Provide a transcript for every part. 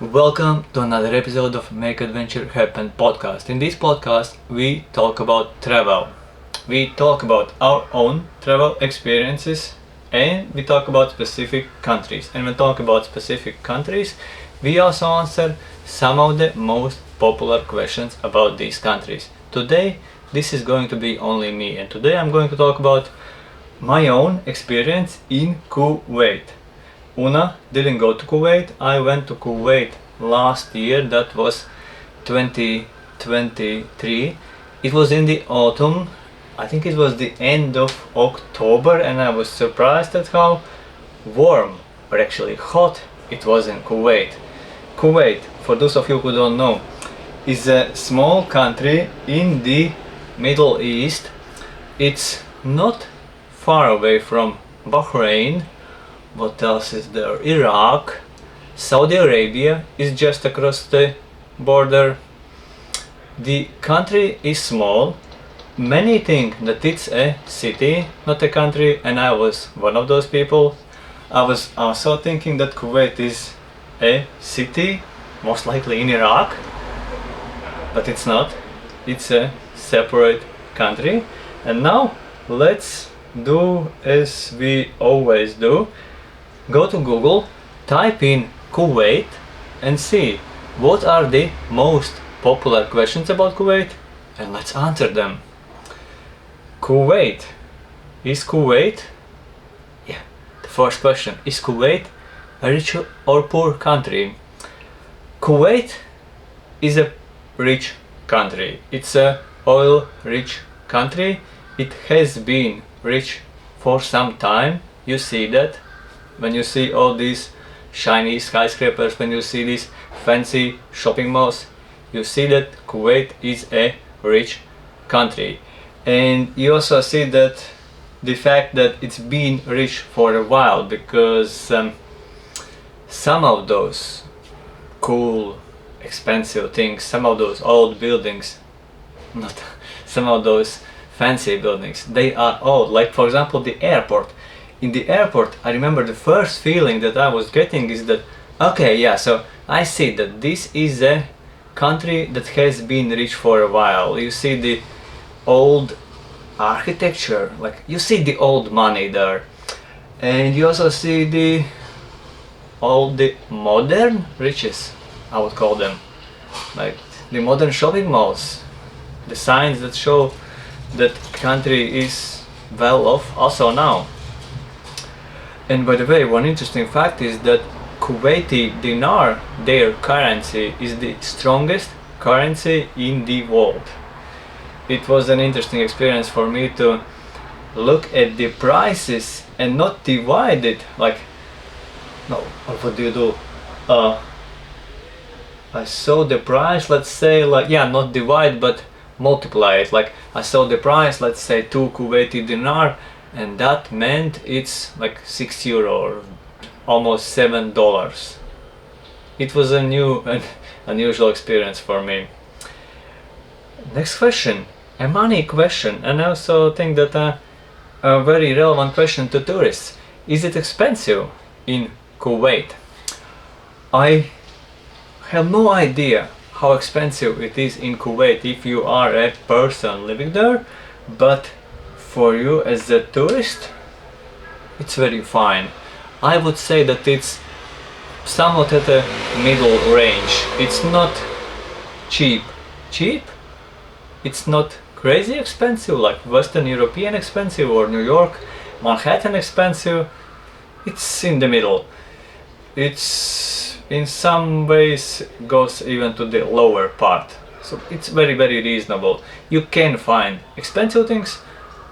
Welcome to another episode of Make Adventure Happen podcast. In this podcast, we talk about travel. We talk about our own travel experiences and we talk about specific countries. And when we talk about specific countries, we also answer some of the most popular questions about these countries. Today, this is going to be only me, and today I'm going to talk about my own experience in Kuwait. Una didn't go to Kuwait. I went to Kuwait last year, that was 2023. It was in the autumn, I think it was the end of October, and I was surprised at how warm, or actually hot, it was in Kuwait. Kuwait, for those of you who don't know, is a small country in the Middle East. It's not far away from Bahrain. What else is there? Iraq, Saudi Arabia is just across the border. The country is small. Many think that it's a city, not a country, and I was one of those people. I was also thinking that Kuwait is a city, most likely in Iraq, but it's not. It's a separate country. And now let's do as we always do. Go to Google, type in Kuwait and see what are the most popular questions about Kuwait, and let's answer them. Kuwait. Is Kuwait? Yeah, the first question. Is Kuwait a rich or poor country? Kuwait is a rich country. It's a oil-rich country. It has been rich for some time. You see that when you see all these shiny skyscrapers, when you see these fancy shopping malls, you see that Kuwait is a rich country. And you also see that the fact that it's been rich for a while, because some of those cool, expensive things, some of those old buildings, not some of those fancy buildings, they are old. Like for example the airport. In the airport, I remember the first feeling that I was getting is that, okay, yeah, so I see that this is a country that has been rich for a while. You see the old architecture, like you see the old money there, and you also see the modern riches, I would call them, like the modern shopping malls, the signs that show that country is well off also now. And by the way, one interesting fact is that Kuwaiti dinar, their currency, is the strongest currency in the world. It was an interesting experience for me to look at the prices and not divide it, like, no, what do you do? I saw the price, let's say, like, yeah, not divide, but multiply it. Like, I saw the price, let's say 2 Kuwaiti dinar, and that meant it's like €6 or almost $7. It was a new and unusual experience for me. Next question, a money question, and I also think that a very relevant question to tourists. Is it expensive in Kuwait? I have no idea how expensive it is in Kuwait if you are a person living there, but for you as a tourist, it's very fine. I would say that it's somewhat at a middle range. It's not cheap. It's not crazy expensive like Western European expensive or New York, Manhattan expensive. It's in the middle. It's in some ways goes even to the lower part. So it's very, very reasonable. You can find expensive things.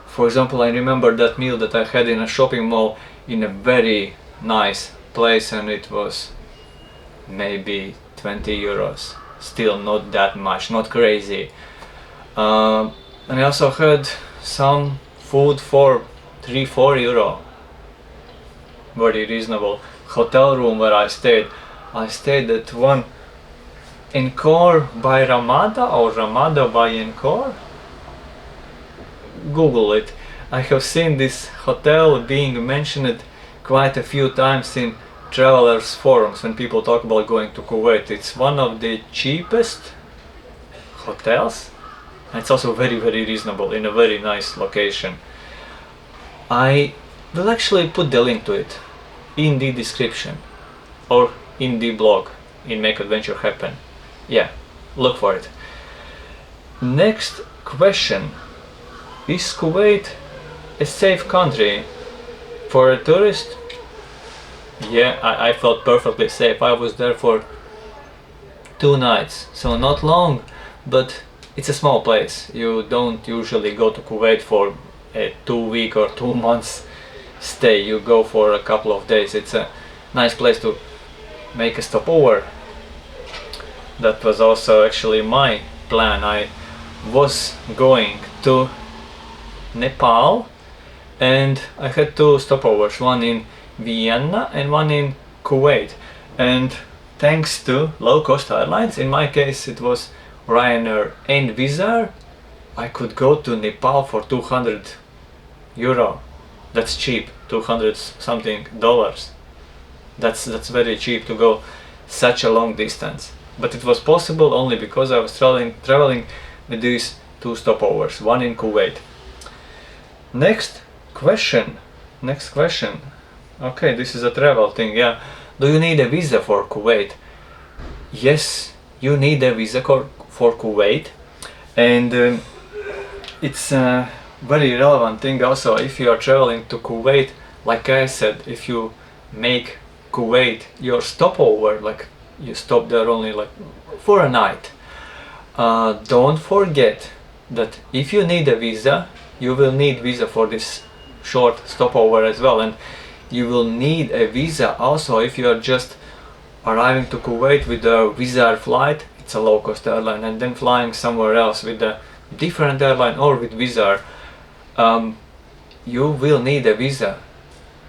For example, I remember that meal that I had in a shopping mall in a very nice place, and it was maybe €20. Still not that much, not crazy. And I also had some food for €3-4. Very reasonable. Hotel room where I stayed at one Encore by Ramada or Ramada by Encore. Google it. I have seen this hotel being mentioned quite a few times in travelers forums when people talk about going to Kuwait. It's one of the cheapest hotels, and it's also very reasonable in a very nice location. I will actually put the link to it in the description or in the blog in Make Adventure Happen. Yeah, look for it. Next question: is Kuwait a safe country for a tourist? Yeah, I felt perfectly safe. I was there for 2 nights, so not long, but it's a small place. You don't usually go to Kuwait for a 2-week or 2 months stay. You go for a couple of days. It's a nice place to make a stopover. That was also actually my plan. I was going to Nepal and I had 2 stopovers, one in Vienna and one in Kuwait, and thanks to low-cost airlines, in my case it was Ryanair and Wizz Air, I could go to Nepal for 200 euro. That's cheap, 200 something dollars. That's very cheap to go such a long distance. But it was possible only because I was traveling with these 2 stopovers, one in Kuwait. Next question. Okay, this is a travel thing, yeah. Do you need a visa for Kuwait? Yes, you need a visa for Kuwait, and it's a very relevant thing also if you are traveling to Kuwait. Like I said, if you make Kuwait your stopover, like you stop there only like for a night, don't forget that if you need a visa, you will need visa for this short stopover as well, and you will need a visa also if you are just arriving to Kuwait with a Wizz Air flight. It's a low-cost airline, and then flying somewhere else with a different airline or with Wizz Air. You will need a visa,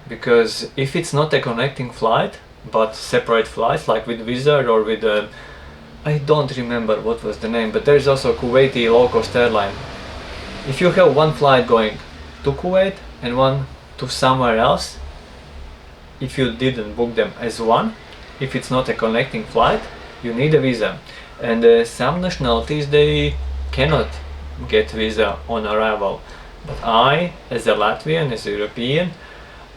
because if it's not a connecting flight but separate flights like with Wizz Air or with I don't remember what was the name, but there's also a Kuwaiti low-cost airline. If you have one flight going to Kuwait and one to somewhere else, if you didn't book them as one, if it's not a connecting flight, you need a visa. And some nationalities, they cannot get visa on arrival, but I, as a Latvian, as a European,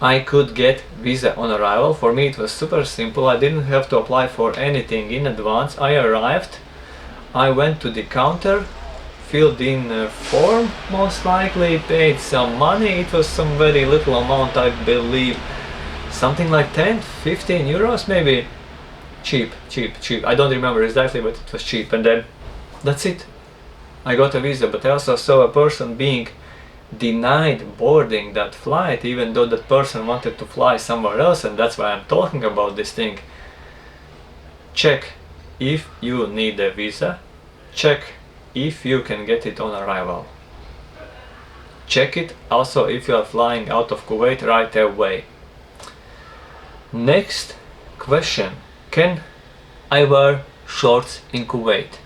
I could get visa on arrival. For me it was super simple. I didn't have to apply for anything in advance. I arrived, I went to the counter, filled in a form, most likely paid some money. It was some very little amount, I believe, something like 10-15 euros maybe. Cheap. I don't remember exactly, but it was cheap, and then that's it. I got a visa. But I also saw a person being denied boarding that flight, even though that person wanted to fly somewhere else, and that's why I'm talking about this thing. Check if you need a visa. Check if you can get it on arrival. Check it also if you are flying out of Kuwait right away. Next question: can I wear shorts in Kuwait?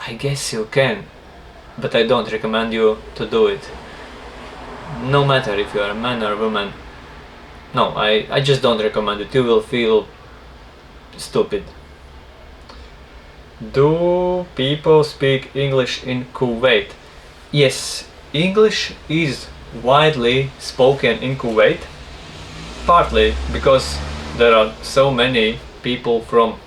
I guess you can, but I don't recommend you to do it. No matter if you are a man or a woman. No, I just don't recommend it. You will feel stupid. Do people speak English in Kuwait? Yes, English is widely spoken in Kuwait, partly because there are so many people from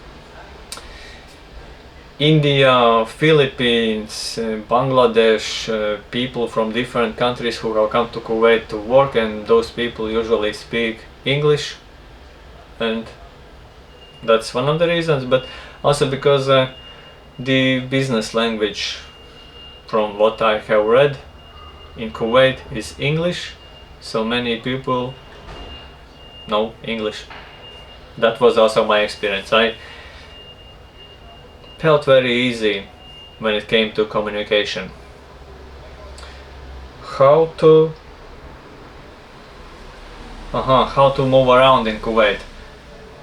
India, Philippines, Bangladesh, people from different countries who have come to Kuwait to work, and those people usually speak English, and that's one of the reasons, but also because the business language, from what I have read, in Kuwait is English, so many people know English. That was also my experience. I felt very easy when it came to communication. How to move around in Kuwait?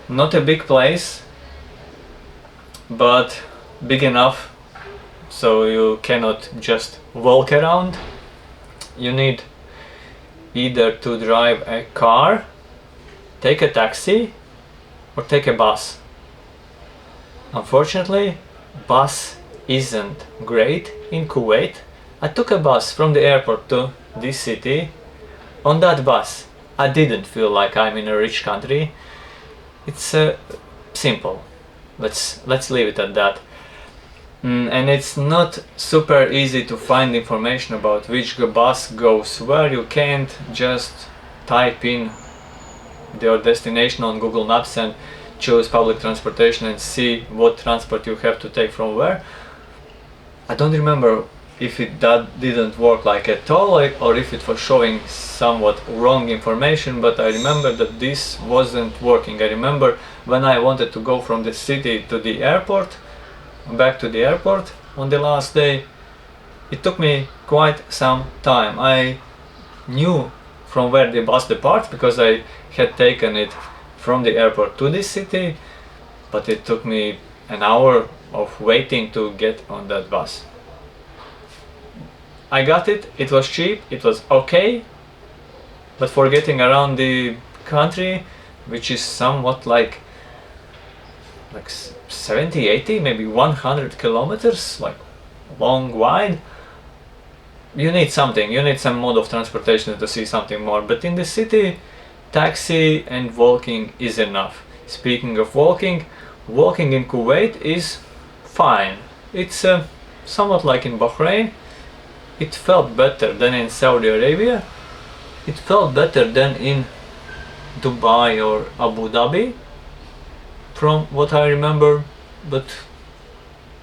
Not a big place, but big enough so you cannot just walk around. You need either to drive a car take a taxi or take a bus. Unfortunately, bus isn't great in Kuwait. I took a bus from the airport to this city. On that bus, I didn't feel like I'm in a rich country. It's simple. Let's leave it at that. And it's not super easy to find information about which bus goes where. You can't just type in your destination on Google Maps and choose public transportation and see what transport you have to take from where. I don't remember if that didn't work like at all, or if it was showing somewhat wrong information, but I remember that this wasn't working. I remember when I wanted to go from the city to the airport, back to the airport on the last day, it took me quite some time. I knew from where the bus departs because I had taken it from the airport to this city, but it took me an hour of waiting to get on that bus. I got it, it was cheap, it was okay, but for getting around the country, which is somewhat like 70, 80, maybe 100 kilometers, like long, wide, you need something, you need some mode of transportation to see something more. But in the city, taxi and walking is enough. Speaking of walking, walking in Kuwait is fine. It's somewhat like in Bahrain. It felt better than in Saudi Arabia. It felt better than in Dubai or Abu Dhabi, from what I remember, but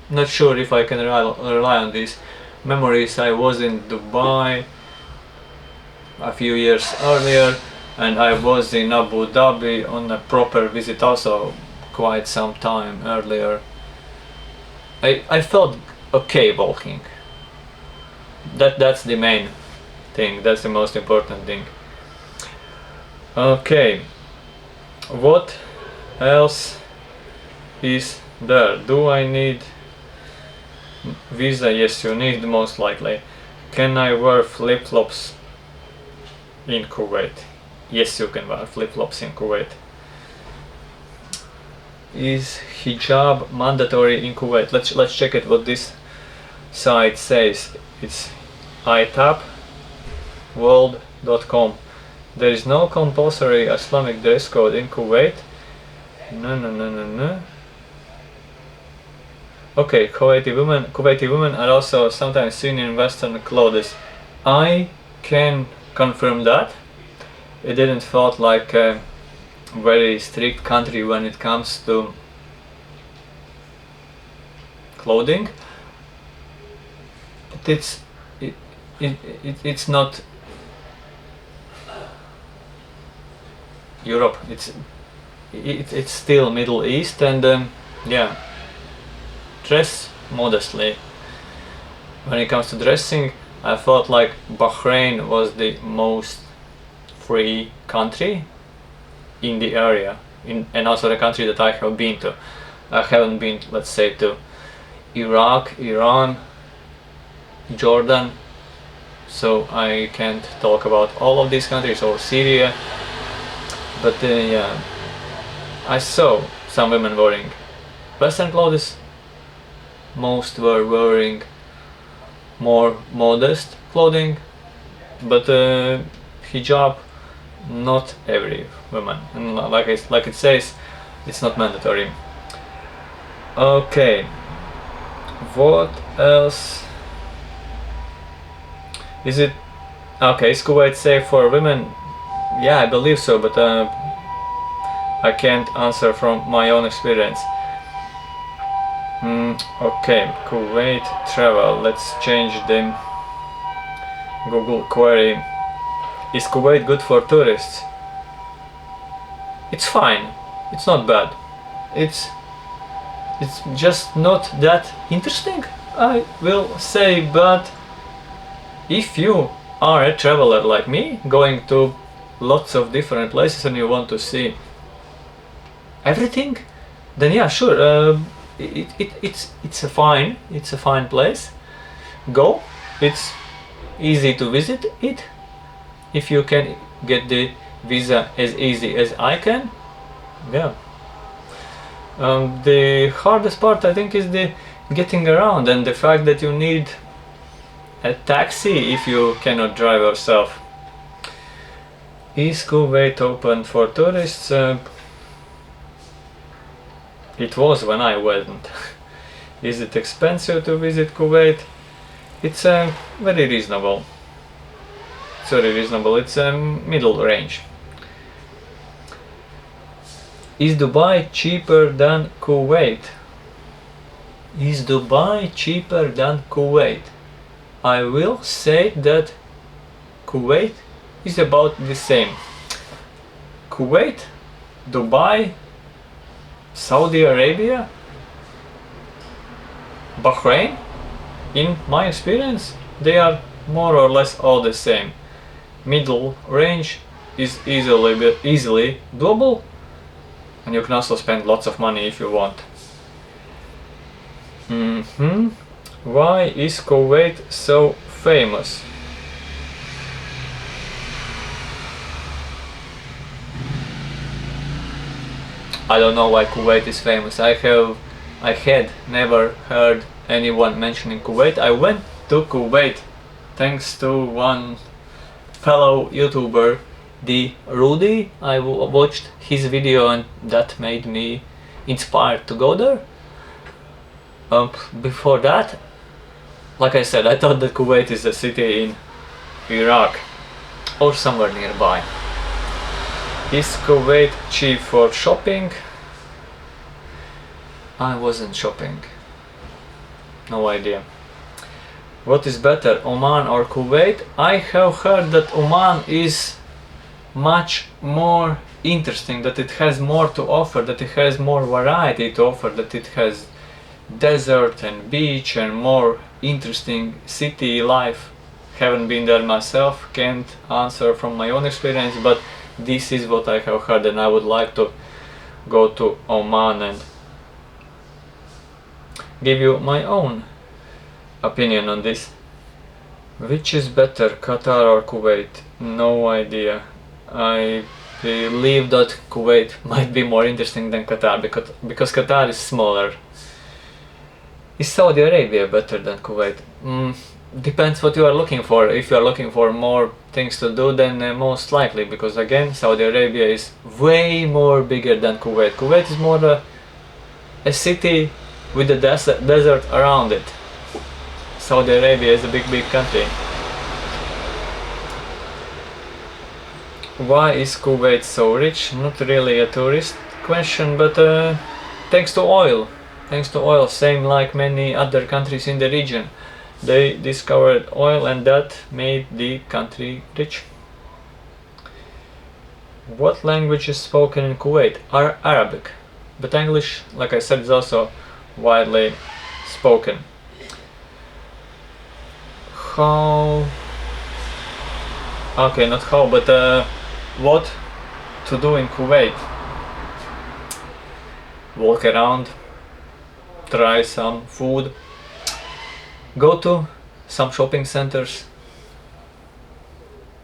not sure if I can rely on these memories. I was in Dubai a few years earlier, and I was in Abu Dhabi on a proper visit also quite some time earlier. I felt okay walking. That's the main thing, that's the most important thing. Okay, what else is there? Do I need visa? Yes, you need, most likely. Can I wear flip-flops in Kuwait? Yes, you can wear flip-flops in Kuwait. Is hijab mandatory in Kuwait? Let's check it, what this site says. It's itapworld.com. There is no compulsory Islamic dress code in Kuwait. No. Okay, Kuwaiti women are also sometimes seen in Western clothes. I can confirm that. It didn't feel like a very strict country when it comes to clothing. But it's not Europe. It's still Middle East, and yeah, dress modestly. When it comes to dressing, I felt like Bahrain was the most free country in the area, and also the country that I have been to. I haven't been, let's say, to Iraq, Iran, Jordan, so I can't talk about all of these countries, or Syria, but yeah, I saw some women wearing Western clothes. Most were wearing more modest clothing, but hijab, not every woman, and like it says, it's not mandatory. Okay, what else? Is it okay? Is Kuwait safe for women? Yeah, I believe so, but I can't answer from my own experience. Okay, Kuwait travel. Let's change the Google query. Is Kuwait good for tourists? It's fine. It's not bad. It's just not that interesting, I will say, but if you are a traveler like me, going to lots of different places and you want to see everything, then yeah, sure, it's a fine place. Go. It's easy to visit it if you can get the visa as easy as I can. Yeah. The hardest part I think is the getting around and the fact that you need a taxi if you cannot drive yourself. Is Kuwait open for tourists? It was when I went. Is it expensive to visit Kuwait? It's very reasonable. It's very reasonable. It's a middle range. Is Dubai cheaper than Kuwait? Is Dubai cheaper than Kuwait? I will say that Kuwait is about the same. Kuwait, Dubai, Saudi Arabia, Bahrain, in my experience, they are more or less all the same. Middle range is easily doable, and you can also spend lots of money if you want. Why is Kuwait so famous? I don't know why Kuwait is famous. I had never heard anyone mentioning Kuwait. I went to Kuwait thanks to one fellow YouTuber, the Rudy. I watched his video and that made me inspired to go there. Before that, like I said, I thought that Kuwait is a city in Iraq or somewhere nearby. Is Kuwait cheap for shopping? I wasn't shopping. No idea. What is better, Oman or Kuwait? I have heard that Oman is much more interesting, that it has more to offer, that it has more variety to offer, that it has desert and beach and more interesting city life. Haven't been there myself, can't answer from my own experience, but this is what I have heard, and I would like to go to Oman and give you my own opinion on this. Which is better, Qatar or Kuwait? No idea. I believe that Kuwait might be more interesting than Qatar because Qatar is smaller. Is Saudi Arabia better than Kuwait? Depends what you are looking for. If you are looking for more things to do, then most likely, because again, Saudi Arabia is way more bigger than Kuwait. Kuwait is more a city with the desert around it. Saudi Arabia is a big country. Why is Kuwait so rich? Not really a tourist question, but thanks to oil. Thanks to oil, same like many other countries in the region. They discovered oil and that made the country rich. What language is spoken in Kuwait? Arabic, but English, like I said, is also widely spoken. How? Okay, not how, but what to do in Kuwait? Walk around, try some food, go to some shopping centers,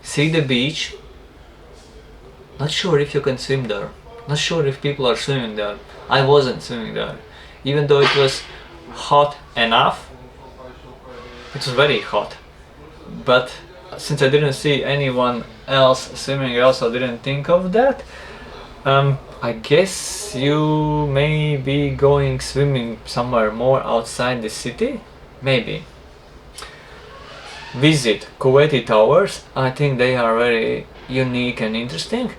see the beach. Not sure if you can swim there, not sure if people are swimming there. I wasn't swimming there, even though it was hot enough. It was very hot, but since I didn't see anyone else swimming, I also didn't think of that. I guess you may be going swimming somewhere more outside the city, maybe. Visit Kuwaiti towers. I think they are very unique and interesting.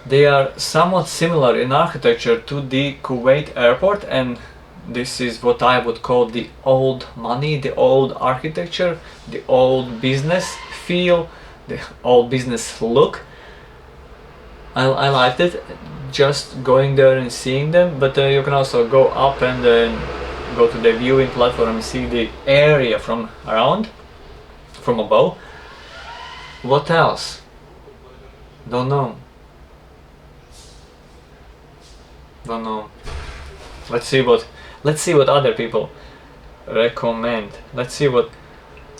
They are somewhat similar in architecture to the Kuwait airport, and this is what I would call the old money, the old architecture, the old business feel, the old business look. I liked it, just going there and seeing them, but you can also go up and go to the viewing platform and see the area from around, from above. What else? Don't know. Let's see what other people recommend. Let's see what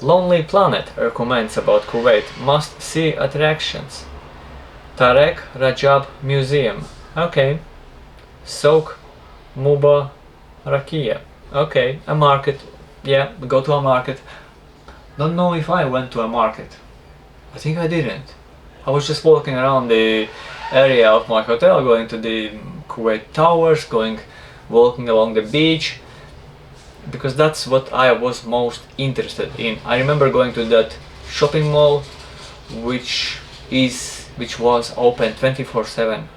Lonely Planet recommends about Kuwait. Must see attractions. Tarek Rajab Museum. Okay. Souk Muba Rakia. Okay, a market. Yeah, go to a market. Don't know if I went to a market. I think I didn't. I was just walking around the area of my hotel, going to the Kuwait towers, walking along the beach, because that's what I was most interested in. I remember going to that shopping mall, which was open 24/7.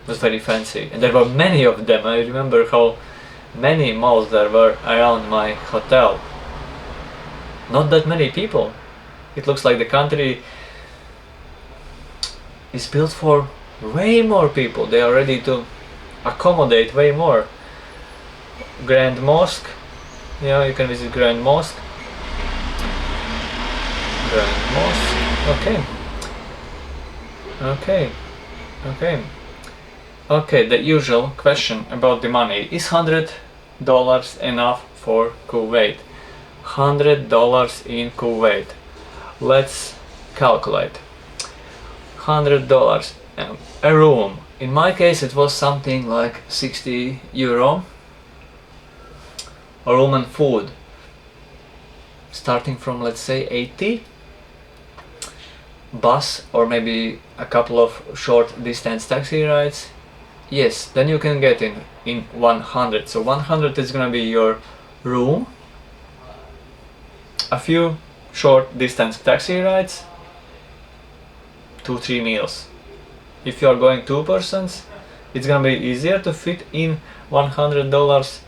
It was very fancy, and there were many of them. I remember how many malls there were around my hotel. Not that many people. It looks like the country is built for way more people. They are ready to accommodate way more. Grand Mosque. Yeah, you can visit Grand Mosque. Grand Mosque. Okay, the usual question about the money. Is $100 enough for Kuwait? $100 in Kuwait. Let's calculate. $100. A room. In my case it was something like €60. A room and food. Starting from, let's say, 80. Bus or maybe a couple of short distance taxi rides. Yes, then you can get in 100. So 100 is gonna be your room, a few short distance taxi rides, 2-3 meals. If you are going 2 persons, it's gonna be easier to fit in $100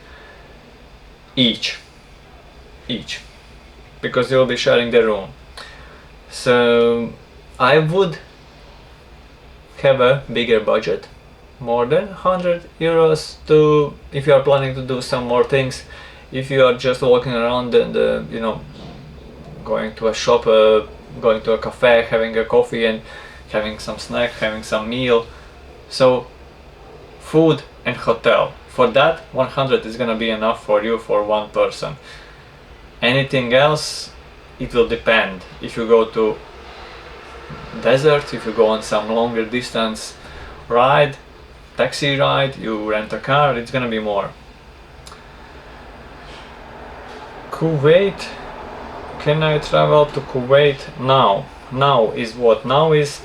each, because you'll be sharing the room. So I would have a bigger budget, more than €100 to, if you are planning to do some more things. If you are just walking around and going to a shop, going to a cafe, having a coffee and having some snack, having some meal. So food and hotel. For that, 100 is gonna be enough for you for one person. Anything else, it will depend. If you go to desert, if you go on some longer distance ride, taxi ride, you rent a car, it's gonna be more. Kuwait. Can I travel to Kuwait now? Now is what? Now is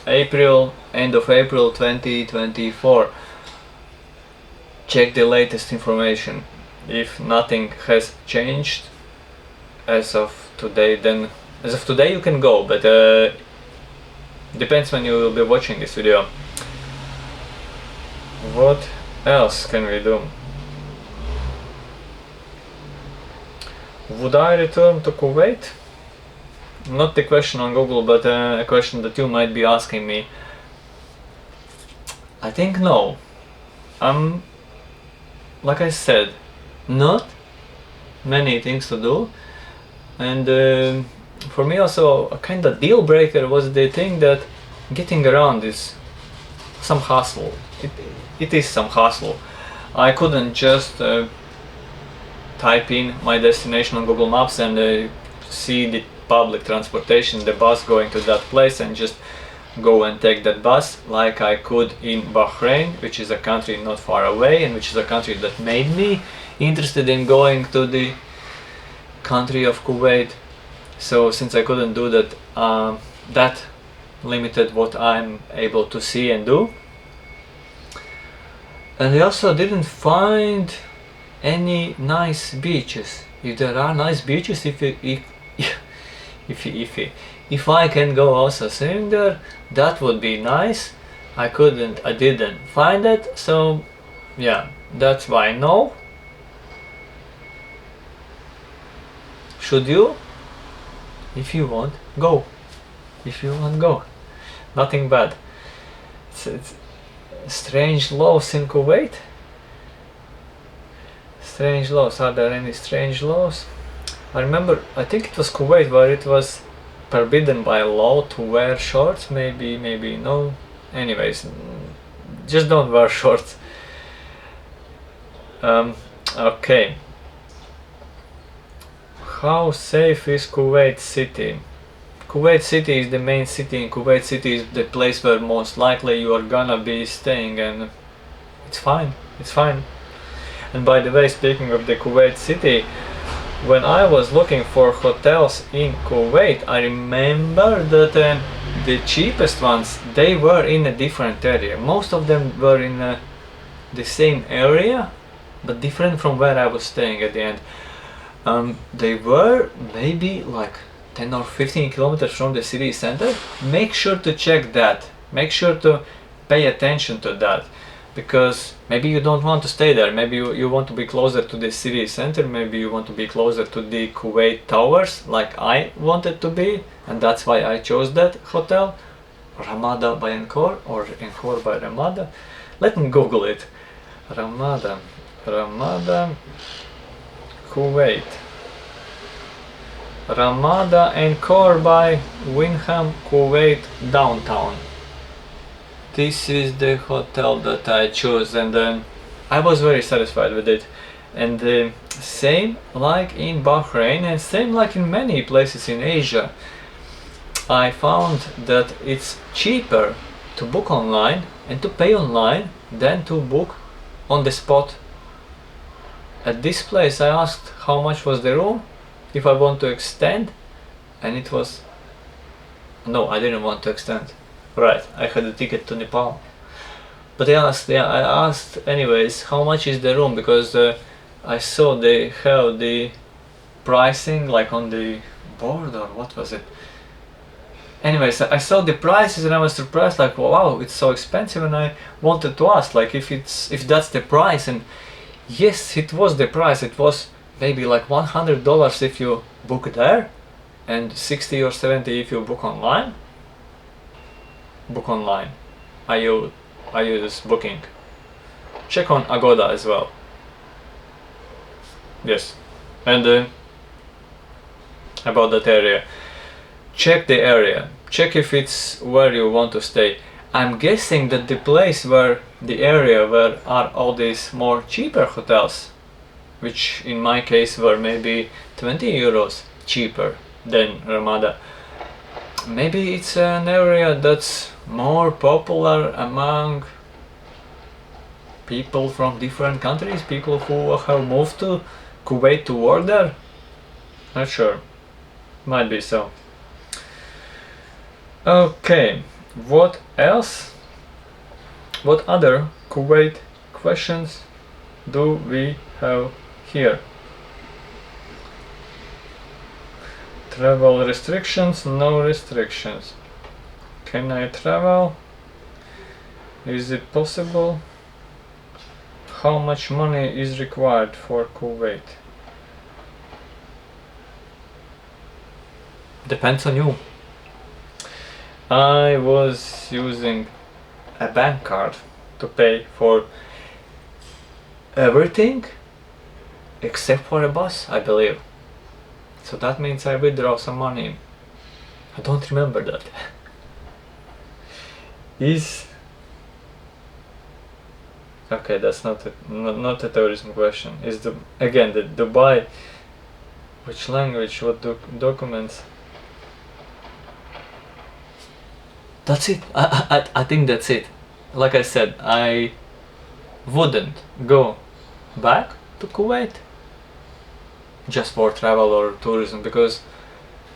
April, end of April 2024. Check the latest information. If nothing has changed as of today, then as of today you can go, but depends when you will be watching this video. What else can we do? Would I return to Kuwait? Not the question on Google, but a question that you might be asking me. I think no. Like I said, not many things to do, and for me also a kind of deal breaker was the thing that getting around is some hassle. It is some hassle. I couldn't just type in my destination on Google Maps and see the public transportation, the bus going to that place, and just go and take that bus like I could in Bahrain, which is a country not far away and which is a country that made me interested in going to the country of Kuwait. So since I couldn't do that, that limited what I'm able to see and do. And I also didn't find any nice beaches. If there are nice beaches, if I can go also swimming there, that would be nice. I didn't find it, so yeah, that's why no. Should you? If you want, go. If you want, go. Nothing bad. It's strange laws in Kuwait. Strange laws. Are there any strange laws? I remember, I think it was Kuwait where it was forbidden by law to wear shorts. Maybe no. Anyways, just don't wear shorts. Okay. How safe is Kuwait city? Kuwait City is the main city, and Kuwait City is the place where most likely you are gonna be staying, and it's fine, it's fine. And by the way, speaking of the Kuwait City, when I was looking for hotels in Kuwait, I remember that the cheapest ones, they were in a different area. Most of them were in the same area, but different from where I was staying at the end. They were maybe like 10 or 15 kilometers from the city center. Make sure to check that. Make sure to pay attention to that, because maybe you don't want to stay there. Maybe you want to be closer to the city center. Maybe you want to be closer to the Kuwait towers, like I wanted to be, and that's why I chose that hotel, Ramada by Encore or Encore by Ramada. Let me Google it. Ramada, Kuwait. Ramada Encore by Winham, Kuwait downtown. This is the hotel that I chose, and I was very satisfied with it. And same like in Bahrain, and same like in many places in Asia, I found that it's cheaper to book online and to pay online than to book on the spot. At this place I asked how much was the room, if I want to extend, and it was... No, I didn't want to extend. Right, I had a ticket to Nepal. But I asked anyways, how much is the room, because I saw they have the pricing like on the board, or what was it? Anyways, I saw the prices and I was surprised, like wow, it's so expensive, and I wanted to ask like if that's the price, and yes, it was the price. It was maybe like $100 if you book there, and 60 or 70 if you book online. Book online. I use Booking. Check on Agoda as well. Yes, and about that area. Check the area. Check if it's where you want to stay. I'm guessing that the place where the area where are all these more cheaper hotels, which in my case were maybe 20 euros cheaper than Ramada. Maybe it's an area that's more popular among people from different countries, people who have moved to Kuwait to work there. Not sure. Might be so. Okay, what else? What other Kuwait questions do we have here? Travel restrictions, no restrictions. Can I travel? Is it possible? How much money is required for Kuwait? Depends on you. I was using a bank card to pay for everything except for a bus, I believe. So that means I withdraw some money. I don't remember that. Okay, that's not a tourism question. Is the Dubai? Which language? What documents? That's it. I think that's it. Like I said, I wouldn't go back to Kuwait just for travel or tourism, because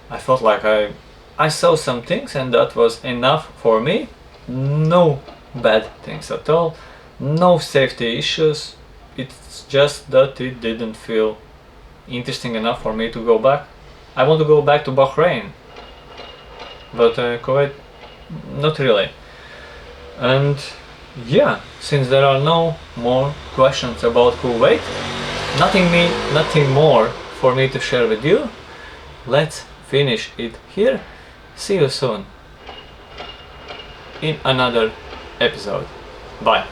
I felt like I saw some things and that was enough for me. No bad things at all, no safety issues. It's just that it didn't feel interesting enough for me to go back. I want to go back to Bahrain, but Kuwait, not really. And yeah, since there are no more questions about Kuwait, nothing more for me to share with you, let's finish it here. See you soon in another episode. Bye.